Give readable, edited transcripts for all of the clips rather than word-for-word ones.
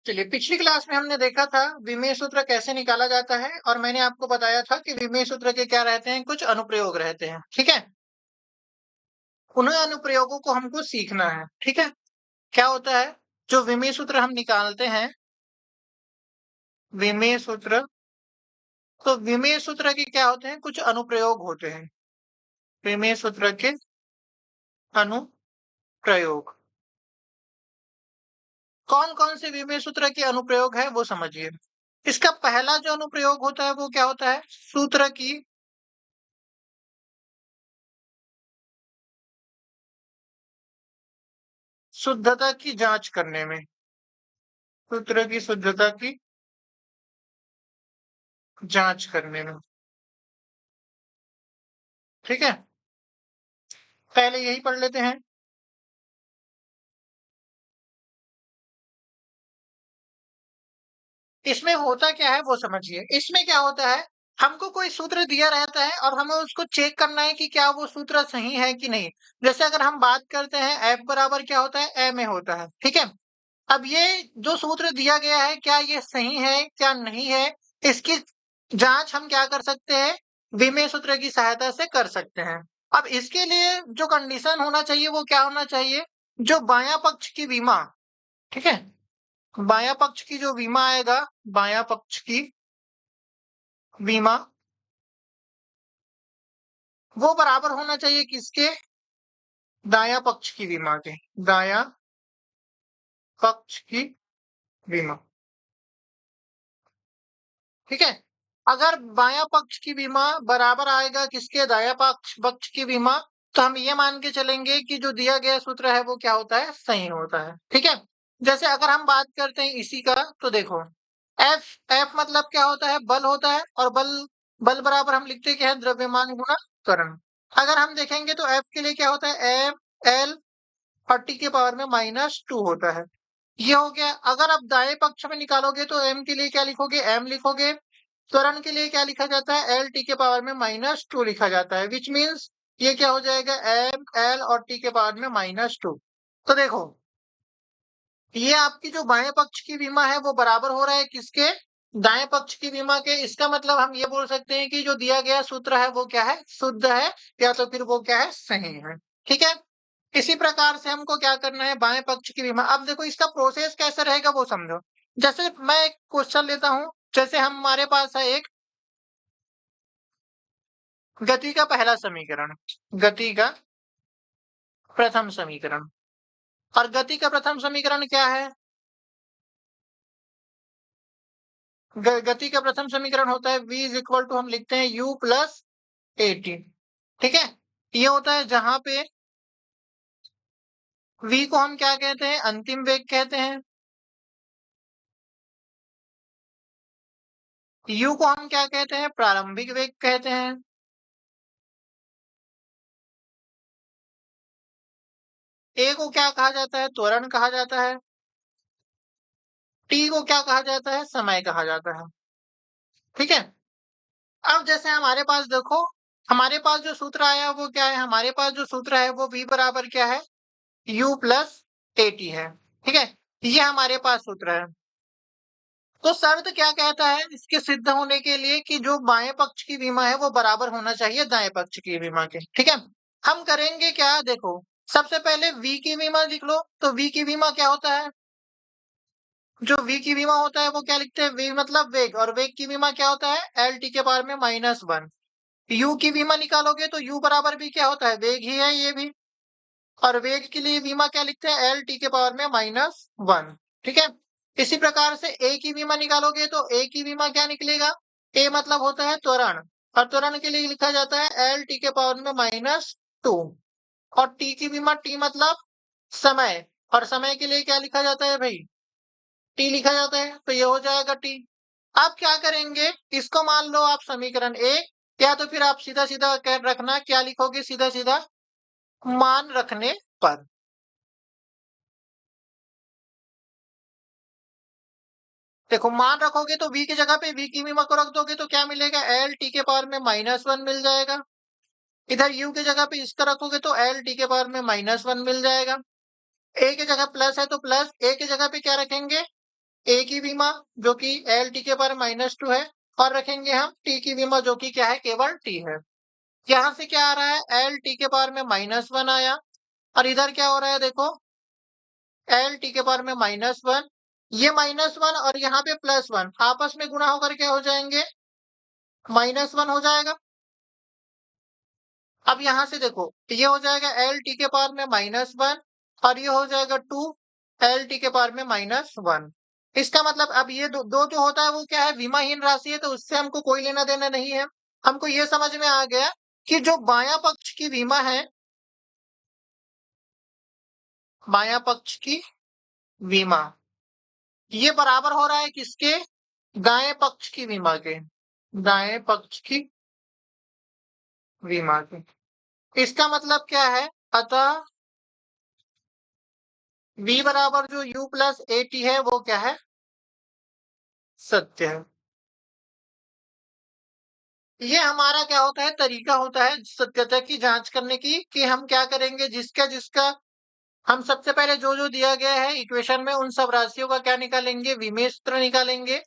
चलिए, पिछली क्लास में हमने देखा था विमेय सूत्र कैसे निकाला जाता है और मैंने आपको बताया था कि विमेय सूत्र के क्या रहते हैं, कुछ अनुप्रयोग रहते हैं। ठीक है, उन अनुप्रयोगों को हमको सीखना है। ठीक है, क्या होता है जो विमेय सूत्र हम निकालते हैं, विमेय सूत्र, तो विमेय सूत्र के क्या होते हैं, कुछ अनुप्रयोग होते हैं। विमेय सूत्र के अनुप्रयोग कौन कौन से विमेय सूत्र के अनुप्रयोग है वो समझिए। इसका पहला जो अनुप्रयोग होता है वो क्या होता है, सूत्र की शुद्धता की जांच करने में, सूत्र की शुद्धता की जांच करने में। ठीक है, पहले यही पढ़ लेते हैं। इसमें होता क्या है वो समझिए। इसमें क्या होता है, हमको कोई सूत्र दिया रहता है और हमें उसको चेक करना है कि क्या वो सूत्र सही है कि नहीं। जैसे अगर हम बात करते हैं एफ बराबर क्या होता है, ए में होता है। ठीक है, अब ये जो सूत्र दिया गया है क्या ये सही है क्या नहीं है, इसकी जांच हम क्या कर सकते हैं, विमेय सूत्र की सहायता से कर सकते हैं। अब इसके लिए जो कंडीशन होना चाहिए वो क्या होना चाहिए, जो बायां पक्ष की विमा, ठीक है, बायां पक्ष की जो विमा आएगा, बायां पक्ष की विमा, वो बराबर होना चाहिए किसके, दायां पक्ष की विमा के, दायां पक्ष की विमा। ठीक है, अगर बायां पक्ष की विमा बराबर आएगा किसके, दायां पक्ष पक्ष की विमा, तो हम ये मान के चलेंगे कि जो दिया गया सूत्र है वो क्या होता है, सही होता है। ठीक है, जैसे अगर हम बात करते हैं इसी का, तो देखो एफ, एफ मतलब क्या होता है, बल होता है, और बल, बल बराबर हम लिखते क्या है, द्रव्यमान गुणा त्वरण। अगर हम देखेंगे तो एफ के लिए क्या होता है, एम एल और टी के पावर में -2 होता है। ये हो गया। अगर आप दाएं पक्ष में निकालोगे तो एम के लिए क्या लिखोगे, एम लिखोगे। त्वरण के लिए क्या लिखा जाता है, एल टी के पावर में -2 लिखा जाता है, विच मीन्स ये क्या हो जाएगा, एम एल और टी के पावर में -2। तो देखो, ये आपकी जो बाएं पक्ष की विमा है वो बराबर हो रहा है किसके, दाएं पक्ष की विमा के। इसका मतलब हम ये बोल सकते हैं कि जो दिया गया सूत्र है वो क्या है, शुद्ध है, या तो फिर वो क्या है, सही है। ठीक है, इसी प्रकार से हमको क्या करना है, बाएं पक्ष की विमा। अब देखो इसका प्रोसेस कैसे रहेगा वो समझो। जैसे मैं एक क्वेश्चन लेता हूं, जैसे हमारे पास है एक गति का पहला समीकरण, गति का प्रथम समीकरण, और गति का प्रथम समीकरण क्या है, गति का प्रथम समीकरण होता है v इज इक्वल टू, हम लिखते हैं u प्लस एटी। ठीक है, ये होता है जहां पे v को हम क्या कहते हैं, अंतिम वेग कहते हैं, u को हम क्या कहते हैं, प्रारंभिक वेग कहते हैं, a को क्या कहा जाता है, त्वरण कहा जाता है, t को क्या कहा जाता है, समय कहा जाता है। ठीक है, अब जैसे हमारे पास देखो, हमारे पास जो सूत्र आया वो क्या है, हमारे पास जो सूत्र है वो v बराबर क्या है, u प्लस एटी है। ठीक है, ये हमारे पास सूत्र है। तो शर्त क्या कहता है इसके सिद्ध होने के लिए, कि जो बाएं पक्ष की विमा है वो बराबर होना चाहिए दाएं पक्ष की विमा के। ठीक है, हम करेंगे क्या, देखो सबसे पहले v की विमा लिख लो। तो v की विमा क्या होता है, जो v की विमा होता है वो क्या लिखते हैं, v मतलब वेग, और वेग की विमा क्या होता है, एल टी के पावर में -1। u की विमा निकालोगे तो u बराबर भी क्या होता है, वेग ही है ये भी, और वेग के लिए विमा क्या लिखते हैं, एल टी के पावर में -1। ठीक है, इसी प्रकार से a की विमा निकालोगे तो a की विमा क्या निकलेगा, a मतलब होता है त्वरण, और त्वरण के लिए लिखा जाता है एल टी के पावर में -2। और t की विमा, t मतलब समय, और समय के लिए क्या लिखा जाता है भाई, t लिखा जाता है, तो ये हो जाएगा t। आप क्या करेंगे, इसको मान लो आप समीकरण a, या तो फिर आप सीधा सीधा कर रखना, क्या लिखोगे, सीधा सीधा मान रखने पर। देखो मान रखोगे तो v की जगह पे v की विमा को रख दोगे तो क्या मिलेगा, एल टी के पावर में -1 मिल जाएगा। इधर u की जगह पे इसका रखोगे तो एल टी के पावर में -1 मिल जाएगा। a की जगह प्लस है तो प्लस, a की जगह पे क्या रखेंगे, ए की विमा जो कि एल टी के पावर -2 है, और रखेंगे हम टी की विमा जो कि क्या है, केवल टी है। यहाँ से क्या आ रहा है, एल टी के पावर में -1 आया, और इधर क्या हो रहा है देखो, एल टी के पावर में -1, ये -1 और यहाँ पे +1 आपस में गुणा होकर क्या हो जाएंगे, -1 हो जाएगा। अब यहाँ से देखो, ये हो जाएगा एल टी के पावर में -1 और ये हो जाएगा 2 एल टी के पावर में -1। इसका मतलब अब ये दो जो होता है वो क्या है, विमाहीन राशि है, तो उससे हमको कोई लेना देना नहीं है। हमको ये समझ में आ गया कि जो बायां पक्ष की विमा है, बायां पक्ष की विमा, ये बराबर हो रहा है किसके, दाएं पक्ष की विमा के, दाएं पक्ष की विमा के। इसका मतलब क्या है, अतः v बराबर जो u प्लस ए टी है वो क्या है, सत्य है। ये हमारा क्या होता है, तरीका होता है सत्यता की जांच करने की, कि हम क्या करेंगे, जिसका जिसका हम सबसे पहले जो जो दिया गया है इक्वेशन में उन सब राशियों का क्या निकालेंगे, विमेय सूत्र निकालेंगे।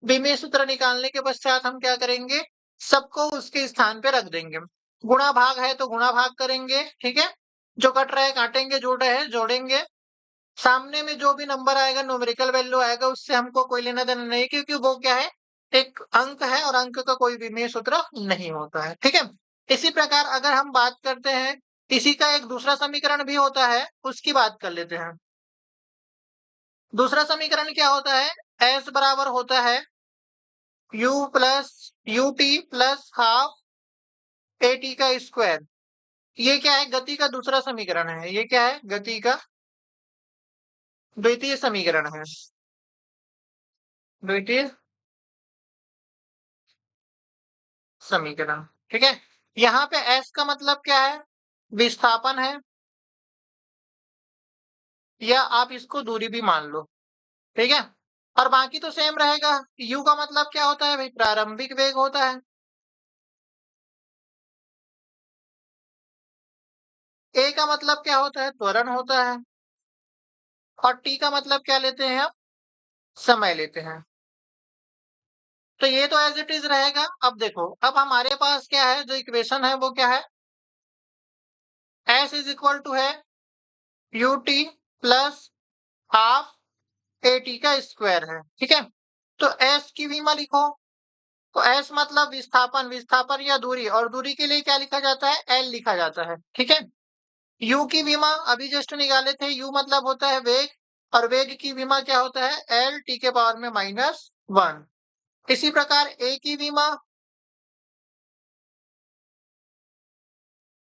विमेय सूत्र निकालने के पश्चात हम क्या करेंगे, सबको उसके स्थान पे रख देंगे। गुणा भाग है तो गुणा भाग करेंगे, ठीक है, जो कट रहा है काटेंगे, जोड़ रहे हैं जोड़ेंगे। सामने में जो भी नंबर आएगा, न्यूमेरिकल वैल्यू आएगा, उससे हमको कोई लेना देना नहीं, क्योंकि वो क्या है, एक अंक है और अंक का कोई विमेय सूत्र नहीं होता है, ठीक है। इसी प्रकार अगर हम बात करते हैं, इसी का एक दूसरा समीकरण भी होता है, उसकी बात कर लेते हैं। दूसरा समीकरण क्या होता है, एस बराबर होता है you plus U T plus half A T का स्क्वायर। ये क्या है, गति का दूसरा समीकरण है, ये क्या है, गति का द्वितीय समीकरण है, द्वितीय समीकरण, ठीक है। यहाँ पे एस का मतलब क्या है, विस्थापन है, या आप इसको दूरी भी मान लो, ठीक है। और बाकी तो सेम रहेगा। यू का मतलब क्या होता है भाई, प्रारंभिक वेग होता है। ए का मतलब क्या होता है, त्वरण होता है। और टी का मतलब क्या लेते हैं हम, समय लेते हैं। तो ये तो एज इट इज रहेगा। अब देखो, अब हमारे पास क्या है, जो इक्वेशन है वो क्या है, एस इज इक्वल टू है U T plus half A T का स्क्वायर है, ठीक है। तो एस की विमा लिखो, तो एस मतलब विस्थापन, विस्थापन या दूरी, और दूरी के लिए क्या लिखा जाता है, एल लिखा जाता है, ठीक है। यू की विमा अभी जस्ट निकाले थे, यू मतलब होता है वेग, और वेग की विमा क्या होता है, एल टी के पावर में -1। इसी प्रकार ए की विमा,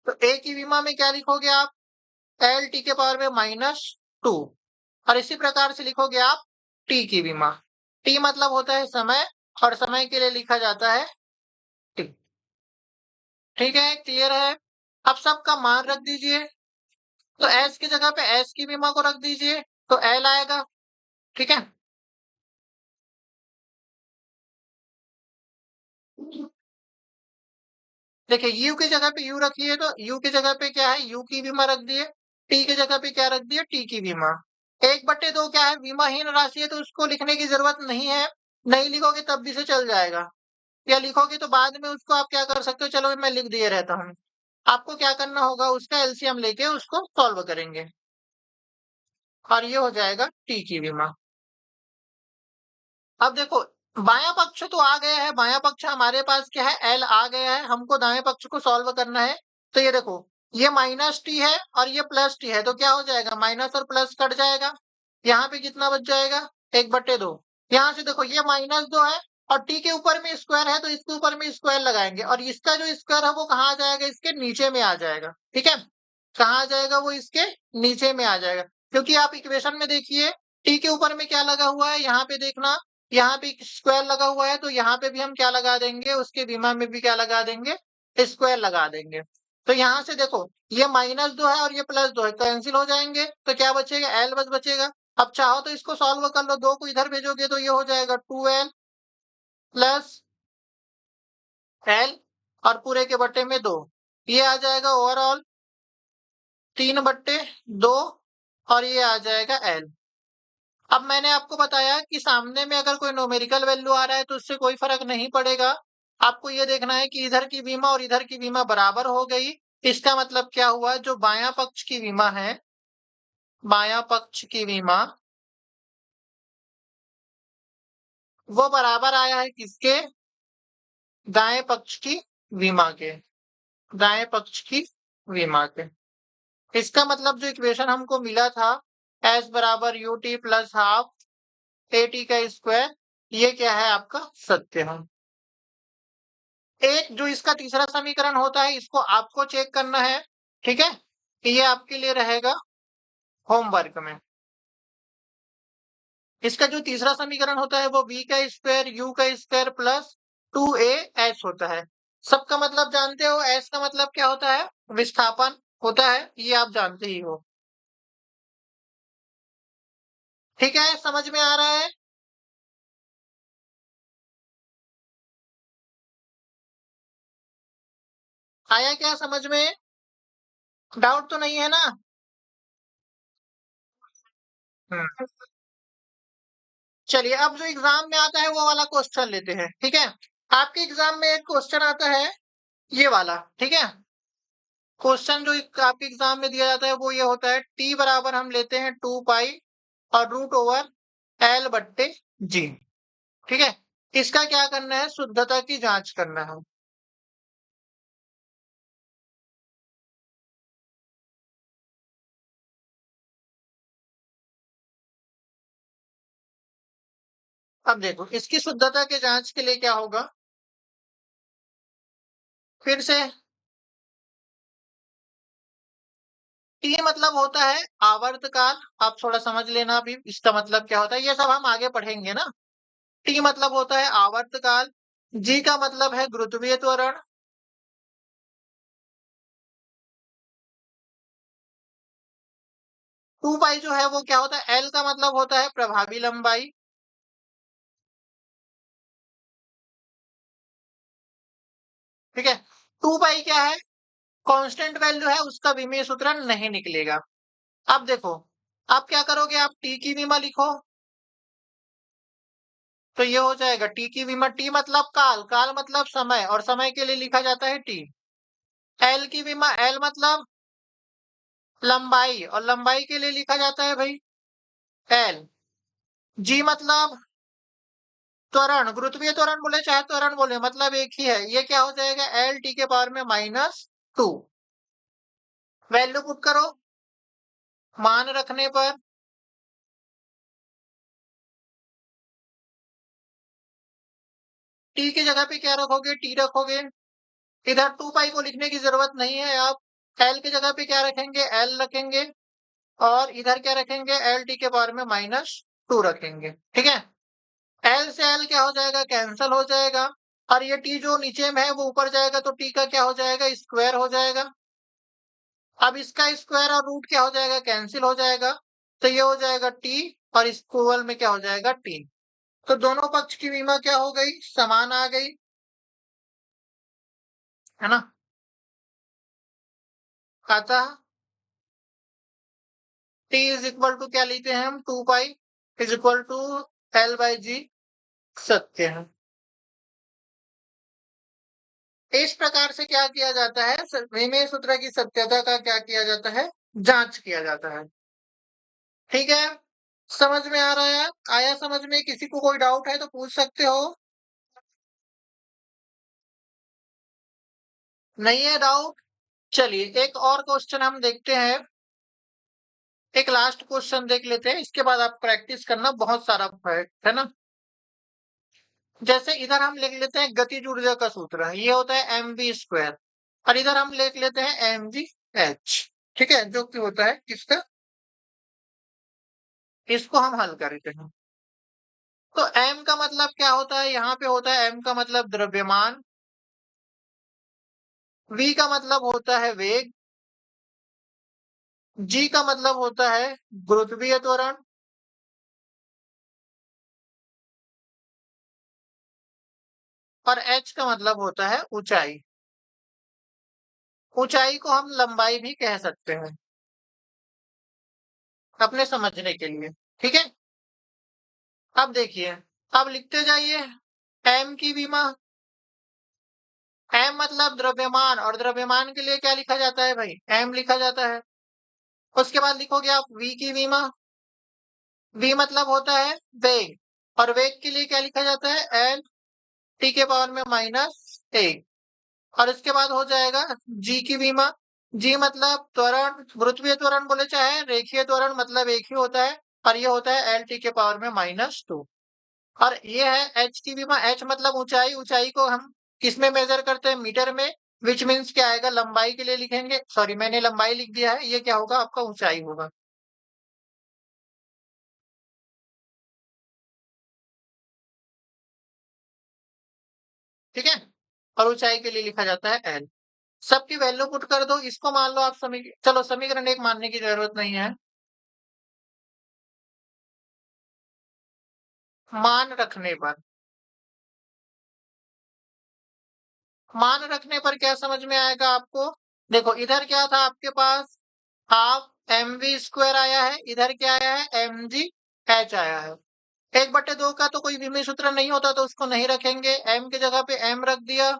तो ए की विमा में क्या लिखोगे आप, एल टी के पावर में -2। और इसी प्रकार से लिखोगे आप टी की विमा। टी मतलब होता है समय, और समय के लिए लिखा जाता है टी, ठीक है, क्लियर है। अब सबका मान रख दीजिए, तो एस की जगह पे एस की विमा को रख दीजिए, तो एल आएगा, ठीक है। देखिए, यू की जगह पे यू रखिए, तो यू की जगह पे क्या है, यू की विमा रख दिए। टी की जगह पे क्या रख दिया, टी की विमा। 1/2 क्या है, विमाहीन राशि है, तो उसको लिखने की जरूरत नहीं है। नहीं लिखोगे तब भी से चल जाएगा, या लिखोगे तो बाद में उसको आप क्या कर सकते हो, चलो मैं लिख दिए रहता हूँ। आपको क्या करना होगा, उसका एलसीएम लेके उसको सॉल्व करेंगे, और ये हो जाएगा टी की विमा। अब देखो, बायां पक्ष तो आ गया है, बायां पक्ष हमारे पास क्या है, एल आ गया है, हमको दाएं पक्ष को सॉल्व करना है। तो ये देखो, ये -t है और ये +t है, तो क्या हो जाएगा, माइनस और प्लस कट जाएगा। यहाँ पे कितना बच जाएगा, 1/2। यहाँ से देखो, ये -2 है, और टी के ऊपर में स्क्वायर है, तो इसके ऊपर में स्क्वायर लगाएंगे, और इसका जो स्क्वायर है वो कहाँ आ जाएगा, इसके नीचे में आ जाएगा, ठीक है। कहाँ आ जाएगा, वो इसके नीचे में आ जाएगा, क्योंकि आप इक्वेशन में देखिए, टी के ऊपर में क्या लगा हुआ है, यहाँ पे देखना, यहाँ पे स्क्वायर लगा हुआ है, तो यहाँ पे भी हम क्या लगा देंगे, उसके विमा में भी क्या लगा देंगे, स्क्वायर लगा देंगे। तो यहाँ से देखो, ये -2 है और ये +2 है, कैंसिल हो जाएंगे, तो क्या बचेगा, एल बस बचेगा। अब चाहो तो इसको सॉल्व कर लो, 2 को इधर भेजोगे तो ये हो जाएगा 2l प्लस एल, और पूरे के बट्टे में 2, ये आ जाएगा ओवरऑल 3/2, और ये आ जाएगा एल। अब मैंने आपको बताया कि सामने में अगर कोई न्यूमेरिकल वैल्यू आ रहा है तो उससे कोई फर्क नहीं पड़ेगा। आपको ये देखना है कि इधर की विमा और इधर की विमा बराबर हो गई। इसका मतलब क्या हुआ, जो बायां पक्ष की विमा है, बायां पक्ष की विमा वो बराबर आया है किसके, दाएं पक्ष की विमा के, दाएं पक्ष की विमा के। इसका मतलब जो इक्वेशन हमको मिला था, एस बराबर U T plus half A T का स्क्वायर, ये क्या है आपका सत्य है। एक जो इसका तीसरा समीकरण होता है, इसको आपको चेक करना है, ठीक है। ये आपके लिए रहेगा होमवर्क में। इसका जो तीसरा समीकरण होता है वो बी का स्क्वायर यू का स्क्वायर प्लस 2a एस होता है। सबका मतलब जानते हो, एस का मतलब क्या होता है, विस्थापन होता है, ये आप जानते ही हो। ठीक है, समझ में आ रहा है। आया क्या समझ में, डाउट तो नहीं है ना। हम्म। चलिए, अब जो एग्जाम में आता है वो वाला क्वेश्चन लेते हैं, ठीक है। आपके एग्जाम में एक क्वेश्चन आता है ये वाला, ठीक है। क्वेश्चन जो आपके एग्जाम में दिया जाता है वो ये होता है, टी बराबर हम लेते हैं 2 पाई और रूट ओवर एल बट्टे जी, ठीक है। इसका क्या करना है, शुद्धता की जांच करना है। अब देखो, इसकी शुद्धता के जांच के लिए क्या होगा, फिर से टी मतलब होता है आवर्तकाल। आप थोड़ा समझ लेना अभी इसका मतलब क्या होता है, ये सब हम आगे पढ़ेंगे ना। टी मतलब होता है आवर्तकाल, जी का मतलब है गुरुत्वीय त्वरण, 2 पाई जो है वो क्या होता है, एल का मतलब होता है प्रभावी लंबाई, ठीक है। 2 पाई क्या है, कांस्टेंट वैल्यू है, उसका विमीय सूत्र नहीं निकलेगा। अब देखो, आप क्या करोगे, आप टी की विमा लिखो, तो ये हो जाएगा टी की विमा, टी मतलब काल, काल मतलब समय, और समय के लिए लिखा जाता है टी। एल की विमा, एल मतलब लंबाई, और लंबाई के लिए लिखा जाता है भाई एल। जी मतलब त्वरण, गुरुत्वीय त्वरण बोले चाहे त्वरण बोले, मतलब एक ही है। ये क्या हो जाएगा, एल टी के पावर में -2। वैल्यू पुट करो, मान रखने पर टी की जगह पे क्या रखोगे, टी रखोगे। इधर 2 पाई को लिखने की जरूरत नहीं है, आप एल की जगह पे क्या रखेंगे, एल रखेंगे, और इधर क्या रखेंगे, एल टी के पावर में -2 रखेंगे, ठीक है। एल से एल क्या हो जाएगा, कैंसल हो जाएगा, और ये टी जो नीचे में है वो ऊपर जाएगा, तो टी का क्या हो जाएगा, स्क्वायर हो जाएगा। अब इसका स्क्वायर और रूट क्या हो जाएगा, कैंसिल हो जाएगा, तो ये हो जाएगा टी, और इक्वल में क्या हो जाएगा, टी। तो दोनों पक्ष की विमा क्या हो गई, समान आ गई, है ना। अतः टी इज इक्वल टू क्या लेते हैं हम, 2 pi is equal to L by G, सत्य है। इस प्रकार से क्या किया जाता है, विमेय सूत्र की सत्यता का क्या किया जाता है, जांच किया जाता है, ठीक है। समझ में आ रहा है, आया समझ में, किसी को कोई डाउट है तो पूछ सकते हो। नहीं है डाउट, चलिए एक और क्वेश्चन हम देखते हैं। एक लास्ट क्वेश्चन देख लेते हैं, इसके बाद आप प्रैक्टिस करना, बहुत सारा है ना। जैसे इधर हम लिख लेते हैं गतिज ऊर्जा का सूत्र है, ये होता है mv², और इधर हम लिख लेते हैं mvh, ठीक है, जो कि होता है किसका, इसको हम हल करते हैं। तो m का मतलब क्या होता है, यहाँ पे होता है m का मतलब द्रव्यमान, v का मतलब होता है वेग, g का मतलब होता है गुरुत्वीय त्वरण, और h का मतलब होता है ऊंचाई। ऊंचाई को हम लंबाई भी कह सकते हैं, अपने समझने के लिए, ठीक है। अब देखिए, अब लिखते जाइए m की विमा। m मतलब द्रव्यमान, और द्रव्यमान के लिए क्या लिखा जाता है भाई? m लिखा जाता है। उसके बाद लिखोगे आप v की विमा। v मतलब होता है वेग, और वेग के लिए क्या लिखा जाता है? l t के पावर में -1। और इसके बाद हो जाएगा g की विमा। g मतलब त्वरण, गुरुत्वीय त्वरण बोले चाहे रेखीय त्वरण, मतलब एक ही होता है, और ये होता है l t के पावर में -2। और ये है h की विमा। h मतलब ऊंचाई, ऊंचाई को हम किस में मेजर करते हैं? मीटर में। विच मीन्स क्या आएगा? लंबाई के लिए लिखेंगे, सॉरी मैंने लंबाई लिख दिया है, ये क्या होगा? आपका ऊंचाई होगा। ठीक है, और ऊंचाई के लिए लिखा जाता है एल। सबकी वैल्यू पुट कर दो, इसको मान लो आप चलो समीकरण एक मानने की जरूरत नहीं है। मान रखने पर, मान रखने पर क्या समझ में आएगा आपको? देखो इधर क्या था आपके पास? हाफ एम वी स्क्वायर आया है, इधर क्या आया है? एम जी एच आया है। 1/2 का तो कोई विमीय सूत्र नहीं होता, तो उसको नहीं रखेंगे। m की जगह पे m रख दिया,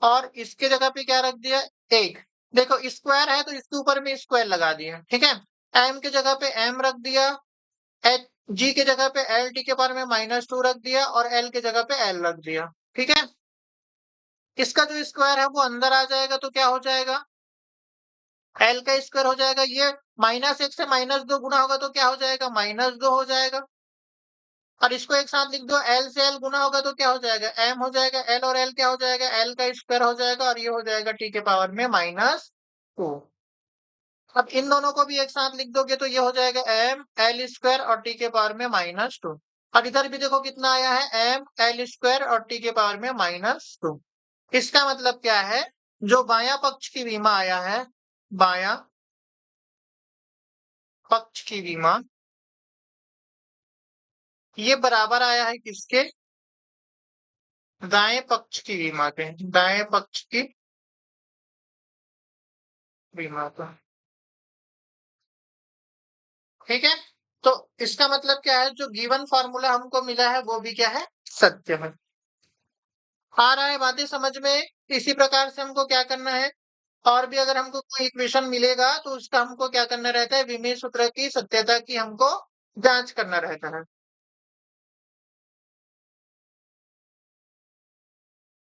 और इसके जगह पे क्या रख दिया? 1। देखो स्क्वायर है तो इसके ऊपर में स्क्वायर लगा दिया, ठीक है। m की जगह पे m रख दिया, h g की जगह पे l t के बारे में -2 रख दिया, और l की जगह पे l रख दिया, ठीक है। इसका जो स्क्वायर है वो अंदर आ जाएगा, तो क्या हो जाएगा? l का स्क्वायर हो जाएगा। ये -1 से -2 गुना होगा तो क्या हो जाएगा? -2 हो जाएगा। और इसको एक साथ लिख दो, एल से एल गुना होगा तो क्या हो जाएगा? एम हो जाएगा। एल और एल क्या हो जाएगा? एल का स्क्वायर हो जाएगा, और ये हो जाएगा टी के पावर में -2। अब इन दोनों को भी एक साथ लिख दोगे तो ये हो जाएगा एम एल स्क्वायर और टी के पावर में -2। और इधर भी देखो कितना आया है? एम एल स्क्वायर और टी के पावर में -2। इसका मतलब क्या है? जो बायां पक्ष की विमा आया है, बायां पक्ष की विमा, ये बराबर आया है किसके? दाएं पक्ष की विमा के। दाएं पक्ष की विमा का, ठीक है। तो इसका मतलब क्या है? जो गिवन फॉर्मूला हमको मिला है वो भी क्या है? सत्य है। आ रहा है बातें समझ में? इसी प्रकार से हमको क्या करना है? और भी अगर हमको कोई इक्वेशन मिलेगा तो उसका हमको क्या करना रहता है? विमीय सूत्र की सत्यता की हमको जांच करना रहता है।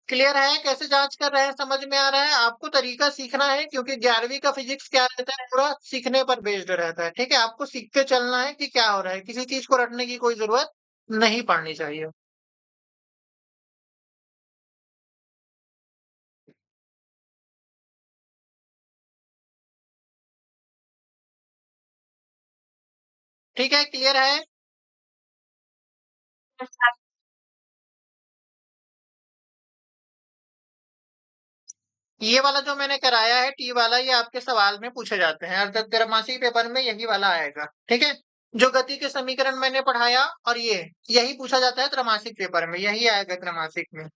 क्लियर है? कैसे जांच कर रहे हैं समझ में आ रहा है? आपको तरीका सीखना है, क्योंकि 11वीं का फिजिक्स क्या रहता है? पूरा सीखने पर बेस्ड रहता है, ठीक है। आपको सीख के चलना है कि क्या हो रहा है, किसी चीज को रटने की कोई जरूरत नहीं पड़नी चाहिए। ठीक है, क्लियर है? ये वाला जो मैंने कराया है टी वाला, ये आपके सवाल में पूछे जाते हैं, अर्थात त्रैमासिक पेपर में यही वाला आएगा, ठीक है। जो गति के समीकरण मैंने पढ़ाया, और ये यही पूछा जाता है त्रैमासिक पेपर में, यही आएगा त्रैमासिक में।